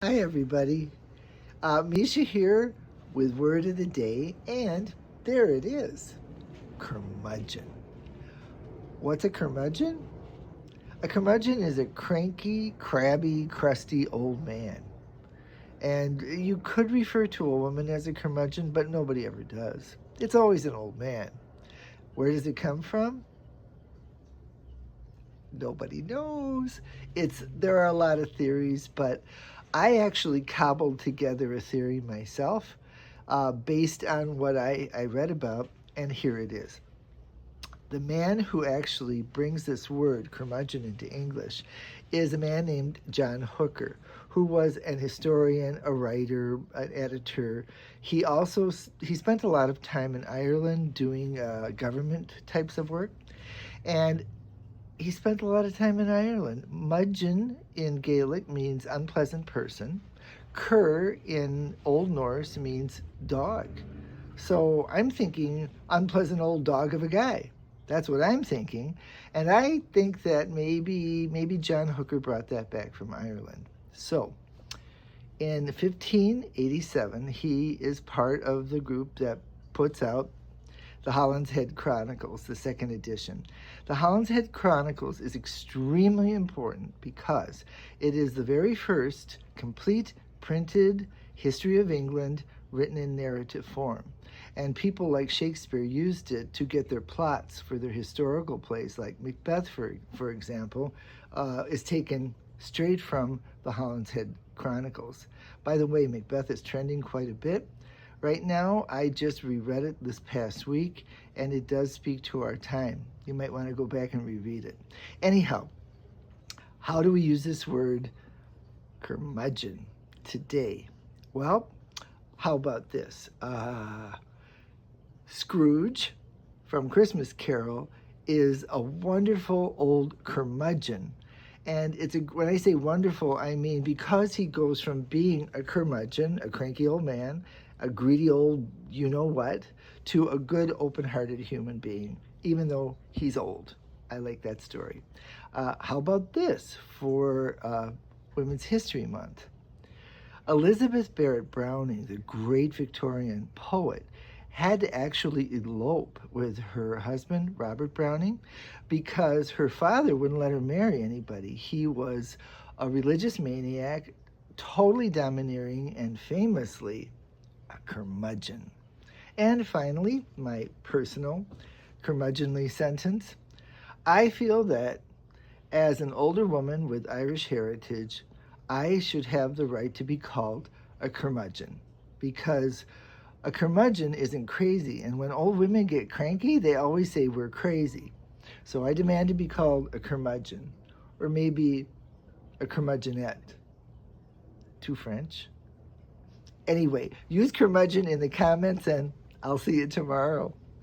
Hi, everybody. Mischa here with Word of the Day, and there it is, curmudgeon. What's a curmudgeon? A curmudgeon is a cranky, crabby, crusty old man. And you could refer to a woman as a curmudgeon, but nobody ever does. It's always an old man. Where does it come from? Nobody knows. There are a lot of theories, but I actually cobbled together a theory myself based on what I read about, and here it is. The man who actually brings this word curmudgeon into English is a man named John Hooker, who was an historian, a writer, an editor. He spent a lot of time in Ireland doing government types of work, and he spent a lot of time in Ireland. Mudgeon in Gaelic means unpleasant person. Cur in Old Norse means dog. So I'm thinking unpleasant old dog of a guy. That's what I'm thinking. And I think that maybe John Hooker brought that back from Ireland. So in 1587, he is part of the group that puts out the Holland's Head Chronicles, the second edition. The Holland's Head Chronicles is extremely important because it is the very first complete printed history of England written in narrative form. And people like Shakespeare used it to get their plots for their historical plays, like Macbeth, for example, is taken straight from the Holland's Head Chronicles. By the way, Macbeth is trending quite a bit right now. I just reread it this past week, and it does speak to our time. You might want to go back and reread it. Anyhow, how do we use this word curmudgeon today? Well, how about this? Scrooge from Christmas Carol is a wonderful old curmudgeon. And when I say wonderful, I mean because he goes from being a curmudgeon, a cranky old man, a greedy old you-know-what, to a good, open-hearted human being, even though he's old. I like that story. How about this for Women's History Month? Elizabeth Barrett Browning, the great Victorian poet, had to actually elope with her husband, Robert Browning, because her father wouldn't let her marry anybody. He was a religious maniac, totally domineering, and famously a curmudgeon. And finally, my personal curmudgeonly sentence. I feel that as an older woman with Irish heritage, I should have the right to be called a curmudgeon, because a curmudgeon isn't crazy, and when old women get cranky, they always say we're crazy. So I demand to be called a curmudgeon, or maybe a curmudgeonette. Too French? Anyway, use curmudgeon in the comments, and I'll see you tomorrow.